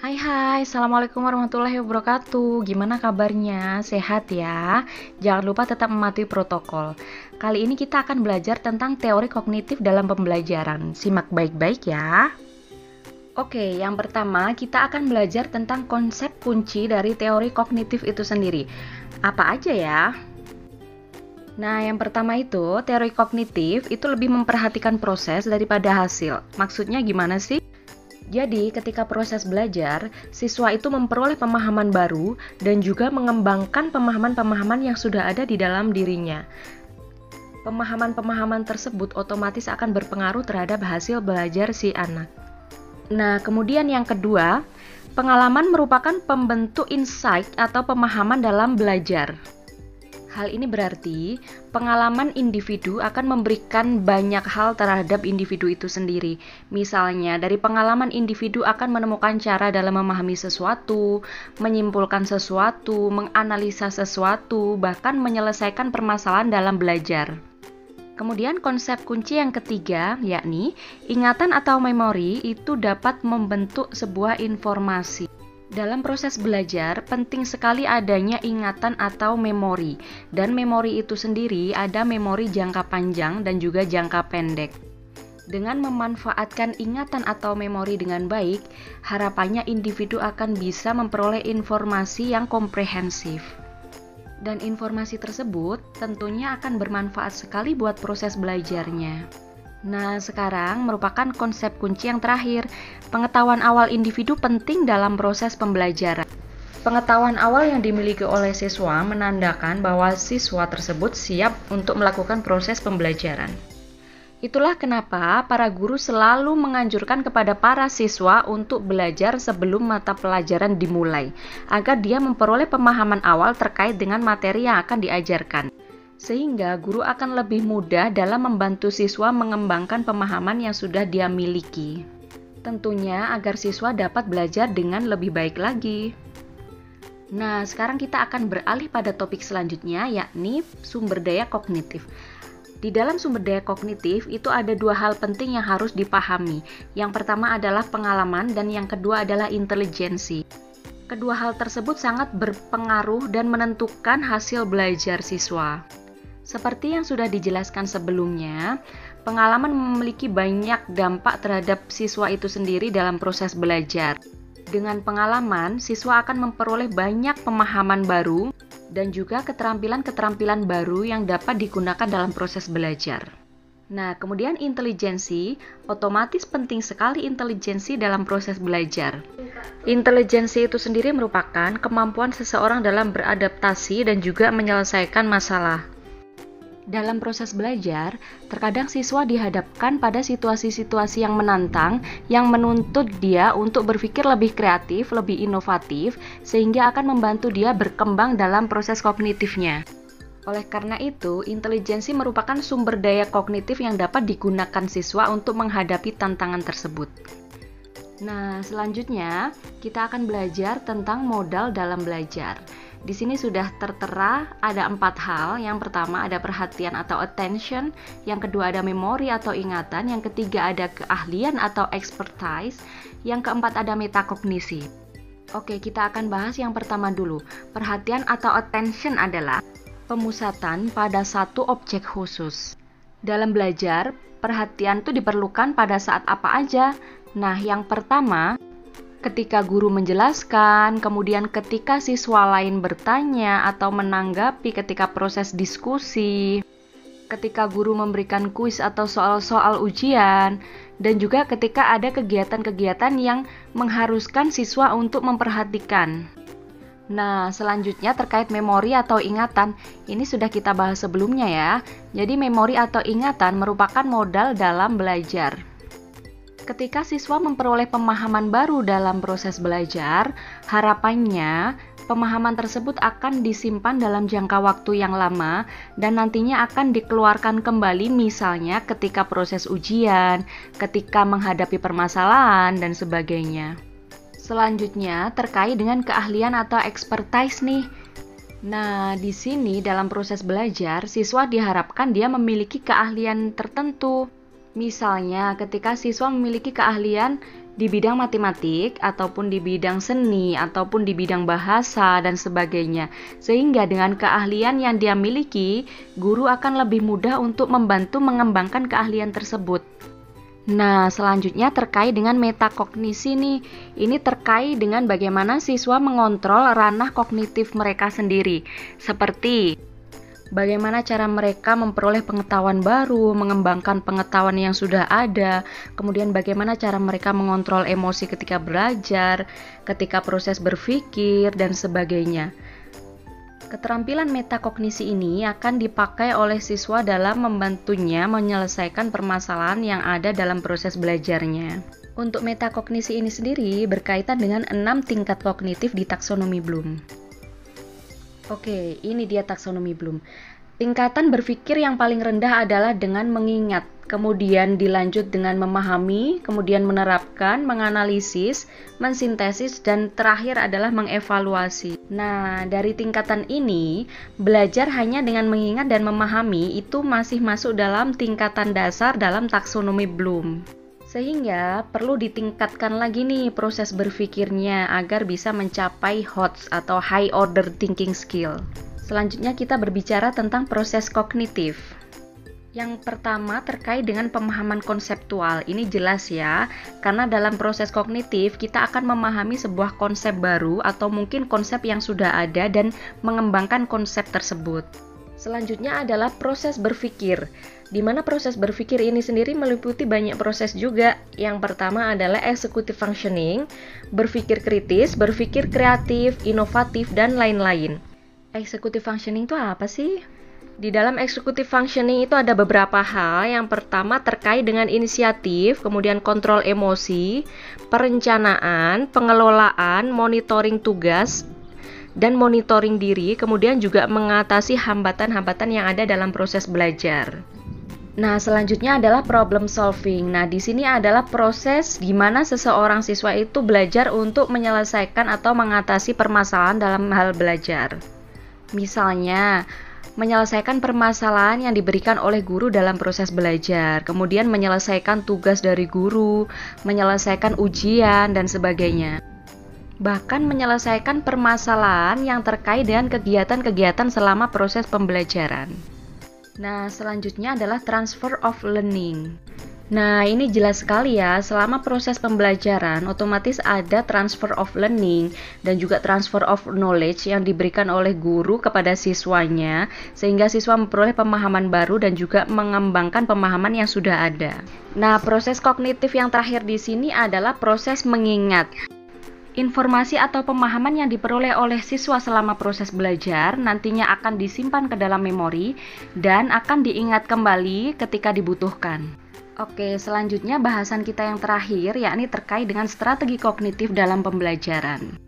Hai hai, Assalamualaikum warahmatullahi wabarakatuh. Gimana kabarnya? Sehat ya? Jangan lupa tetap mematuhi protokol. Kali ini kita akan belajar tentang teori kognitif dalam pembelajaran. Simak baik-baik ya. Oke, yang pertama kita akan belajar tentang konsep kunci dari teori kognitif itu sendiri. Apa aja ya? Nah, yang pertama itu, teori kognitif itu lebih memperhatikan proses daripada hasil. Maksudnya gimana sih? Jadi, ketika proses belajar, siswa itu memperoleh pemahaman baru dan juga mengembangkan pemahaman-pemahaman yang sudah ada di dalam dirinya. Pemahaman-pemahaman tersebut otomatis akan berpengaruh terhadap hasil belajar si anak. Nah, kemudian yang kedua, pengalaman merupakan pembentuk insight atau pemahaman dalam belajar. Hal ini berarti pengalaman individu akan memberikan banyak hal terhadap individu itu sendiri. Misalnya, dari pengalaman individu akan menemukan cara dalam memahami sesuatu, menyimpulkan sesuatu, menganalisa sesuatu, bahkan menyelesaikan permasalahan dalam belajar. Kemudian konsep kunci yang ketiga, yakni ingatan atau memori itu dapat membentuk sebuah informasi. Dalam proses belajar, penting sekali adanya ingatan atau memori. Dan memori itu sendiri ada memori jangka panjang dan juga jangka pendek. Dengan memanfaatkan ingatan atau memori dengan baik, harapannya individu akan bisa memperoleh informasi yang komprehensif. Dan informasi tersebut tentunya akan bermanfaat sekali buat proses belajarnya. Nah, sekarang merupakan konsep kunci yang terakhir. Pengetahuan awal individu penting dalam proses pembelajaran. Pengetahuan awal yang dimiliki oleh siswa menandakan bahwa siswa tersebut siap untuk melakukan proses pembelajaran. Itulah kenapa para guru selalu menganjurkan kepada para siswa untuk belajar sebelum mata pelajaran dimulai, agar dia memperoleh pemahaman awal terkait dengan materi yang akan diajarkan. Sehingga guru akan lebih mudah dalam membantu siswa mengembangkan pemahaman yang sudah dia miliki. Tentunya agar siswa dapat belajar dengan lebih baik lagi. Nah, sekarang kita akan beralih pada topik selanjutnya, yakni sumber daya kognitif. Di dalam sumber daya kognitif itu ada dua hal penting yang harus dipahami. Yang pertama adalah pengalaman dan yang kedua adalah intelijensi. Kedua hal tersebut sangat berpengaruh dan menentukan hasil belajar siswa. Seperti yang sudah dijelaskan sebelumnya, pengalaman memiliki banyak dampak terhadap siswa itu sendiri dalam proses belajar. Dengan pengalaman, siswa akan memperoleh banyak pemahaman baru dan juga keterampilan-keterampilan baru yang dapat digunakan dalam proses belajar. Nah, kemudian intelijensi, otomatis penting sekali intelijensi dalam proses belajar. Intelijensi itu sendiri merupakan kemampuan seseorang dalam beradaptasi dan juga menyelesaikan masalah. Dalam proses belajar, terkadang siswa dihadapkan pada situasi-situasi yang menantang, yang menuntut dia untuk berpikir lebih kreatif, lebih inovatif, sehingga akan membantu dia berkembang dalam proses kognitifnya. Oleh karena itu, intelijensi merupakan sumber daya kognitif yang dapat digunakan siswa untuk menghadapi tantangan tersebut. Nah, selanjutnya kita akan belajar tentang modal dalam belajar. Di sini sudah tertera ada 4 hal. Yang pertama ada perhatian atau attention, yang kedua ada memori atau ingatan, yang ketiga ada keahlian atau expertise, yang keempat ada metakognisi. Oke, kita akan bahas yang pertama dulu. Perhatian atau attention adalah pemusatan pada satu objek khusus. Dalam belajar, perhatian itu diperlukan pada saat apa aja? Nah, yang pertama, ketika guru menjelaskan, kemudian ketika siswa lain bertanya atau menanggapi ketika proses diskusi, ketika guru memberikan kuis atau soal-soal ujian, dan juga ketika ada kegiatan-kegiatan yang mengharuskan siswa untuk memperhatikan. Nah, selanjutnya terkait memori atau ingatan, ini sudah kita bahas sebelumnya ya. Jadi memori atau ingatan merupakan modal dalam belajar. Ketika siswa memperoleh pemahaman baru dalam proses belajar, harapannya pemahaman tersebut akan disimpan dalam jangka waktu yang lama dan nantinya akan dikeluarkan kembali misalnya ketika proses ujian, ketika menghadapi permasalahan, dan sebagainya. Selanjutnya terkait dengan keahlian atau expertise nih. Nah, di sini dalam proses belajar, siswa diharapkan dia memiliki keahlian tertentu. Misalnya, ketika siswa memiliki keahlian di bidang matematik, ataupun di bidang seni, ataupun di bidang bahasa, dan sebagainya. Sehingga dengan keahlian yang dia miliki, guru akan lebih mudah untuk membantu mengembangkan keahlian tersebut. Nah, selanjutnya terkait dengan metakognisi nih. Ini terkait dengan bagaimana siswa mengontrol ranah kognitif mereka sendiri. Seperti bagaimana cara mereka memperoleh pengetahuan baru, mengembangkan pengetahuan yang sudah ada, kemudian bagaimana cara mereka mengontrol emosi ketika belajar, ketika proses berpikir, dan sebagainya. Keterampilan metakognisi ini akan dipakai oleh siswa dalam membantunya menyelesaikan permasalahan yang ada dalam proses belajarnya. Untuk metakognisi ini sendiri berkaitan dengan 6 tingkat kognitif di taksonomi Bloom. Oke, ini dia taksonomi Bloom. Tingkatan berpikir yang paling rendah adalah dengan mengingat, kemudian dilanjut dengan memahami, kemudian menerapkan, menganalisis, mensintesis, dan terakhir adalah mengevaluasi. Nah, dari tingkatan ini, belajar hanya dengan mengingat dan memahami itu masih masuk dalam tingkatan dasar dalam taksonomi Bloom. Sehingga perlu ditingkatkan lagi nih proses berpikirnya agar bisa mencapai HOTS atau High Order Thinking Skill. Selanjutnya kita berbicara tentang proses kognitif. Yang pertama terkait dengan pemahaman konseptual. Ini jelas ya, karena dalam proses kognitif kita akan memahami sebuah konsep baru atau mungkin konsep yang sudah ada dan mengembangkan konsep tersebut. Selanjutnya adalah proses berpikir, di mana proses berpikir ini sendiri meliputi banyak proses juga. Yang pertama adalah executive functioning, berpikir kritis, berpikir kreatif, inovatif, dan lain-lain. Executive functioning itu apa sih? Di dalam executive functioning itu ada beberapa hal. Yang pertama terkait dengan inisiatif, kemudian kontrol emosi, perencanaan, pengelolaan, monitoring tugas, dan monitoring diri, kemudian juga mengatasi hambatan-hambatan yang ada dalam proses belajar. Nah, selanjutnya adalah problem solving. Nah, di sini adalah proses di mana seseorang siswa itu belajar untuk menyelesaikan atau mengatasi permasalahan dalam hal belajar. Misalnya, menyelesaikan permasalahan yang diberikan oleh guru dalam proses belajar, kemudian menyelesaikan tugas dari guru, menyelesaikan ujian, dan sebagainya. Bahkan menyelesaikan permasalahan yang terkait dengan kegiatan-kegiatan selama proses pembelajaran. Nah, selanjutnya adalah transfer of learning. Nah, ini jelas sekali ya, selama proses pembelajaran otomatis ada transfer of learning dan juga transfer of knowledge yang diberikan oleh guru kepada siswanya, sehingga siswa memperoleh pemahaman baru dan juga mengembangkan pemahaman yang sudah ada. Nah, proses kognitif yang terakhir di sini adalah proses mengingat. Informasi atau pemahaman yang diperoleh oleh siswa selama proses belajar nantinya akan disimpan ke dalam memori dan akan diingat kembali ketika dibutuhkan. Oke, selanjutnya bahasan kita yang terakhir yakni terkait dengan strategi kognitif dalam pembelajaran.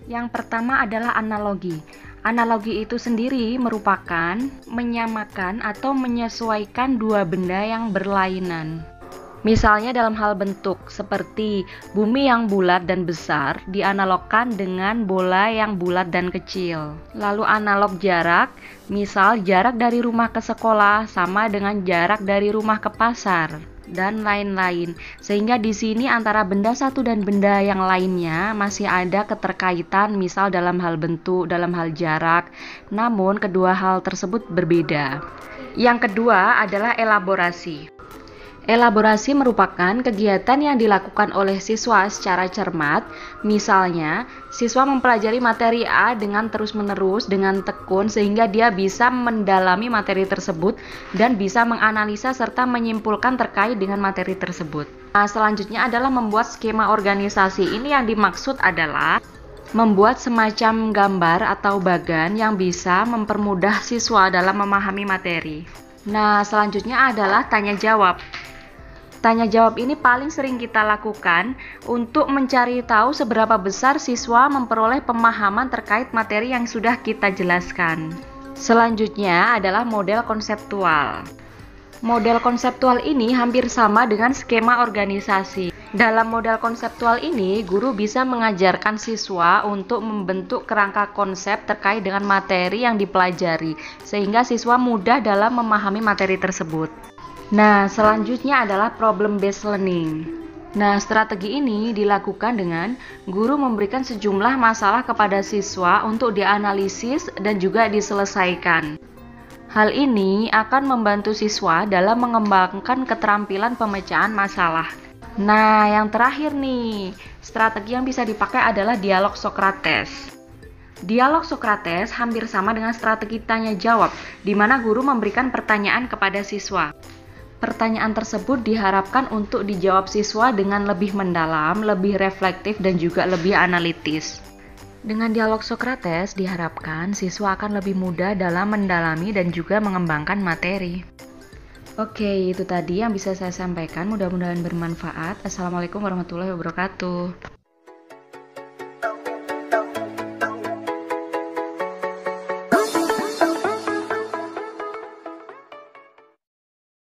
Yang pertama adalah analogi. Analogi itu sendiri merupakan menyamakan atau menyesuaikan dua benda yang berlainan. Misalnya dalam hal bentuk, seperti bumi yang bulat dan besar dianalogkan dengan bola yang bulat dan kecil. Lalu analog jarak, misal jarak dari rumah ke sekolah sama dengan jarak dari rumah ke pasar, dan lain-lain. Sehingga di sini antara benda satu dan benda yang lainnya masih ada keterkaitan, misal dalam hal bentuk, dalam hal jarak, namun kedua hal tersebut berbeda. Yang kedua adalah elaborasi. Elaborasi merupakan kegiatan yang dilakukan oleh siswa secara cermat. Misalnya, siswa mempelajari materi A dengan terus-menerus, dengan tekun, sehingga dia bisa mendalami materi tersebut dan bisa menganalisa serta menyimpulkan terkait dengan materi tersebut. Nah, selanjutnya adalah membuat skema organisasi. Ini yang dimaksud adalah membuat semacam gambar atau bagan yang bisa mempermudah siswa dalam memahami materi. Nah, selanjutnya adalah tanya jawab. Tanya jawab ini paling sering kita lakukan untuk mencari tahu seberapa besar siswa memperoleh pemahaman terkait materi yang sudah kita jelaskan. Selanjutnya adalah model konseptual. Model konseptual ini hampir sama dengan skema organisasi. Dalam model konseptual ini, guru bisa mengajarkan siswa untuk membentuk kerangka konsep terkait dengan materi yang dipelajari, sehingga siswa mudah dalam memahami materi tersebut. Nah, selanjutnya adalah problem based learning. Nah, strategi ini dilakukan dengan guru memberikan sejumlah masalah kepada siswa untuk dianalisis dan juga diselesaikan. Hal ini akan membantu siswa dalam mengembangkan keterampilan pemecahan masalah. Nah, yang terakhir nih, strategi yang bisa dipakai adalah dialog Sokrates. Dialog Sokrates hampir sama dengan strategi tanya jawab, di mana guru memberikan pertanyaan kepada siswa. Pertanyaan tersebut diharapkan untuk dijawab siswa dengan lebih mendalam, lebih reflektif, dan juga lebih analitis. Dengan dialog Sokrates diharapkan siswa akan lebih mudah dalam mendalami dan juga mengembangkan materi. Oke, itu tadi yang bisa saya sampaikan. Mudah-mudahan bermanfaat. Assalamualaikum warahmatullahi wabarakatuh.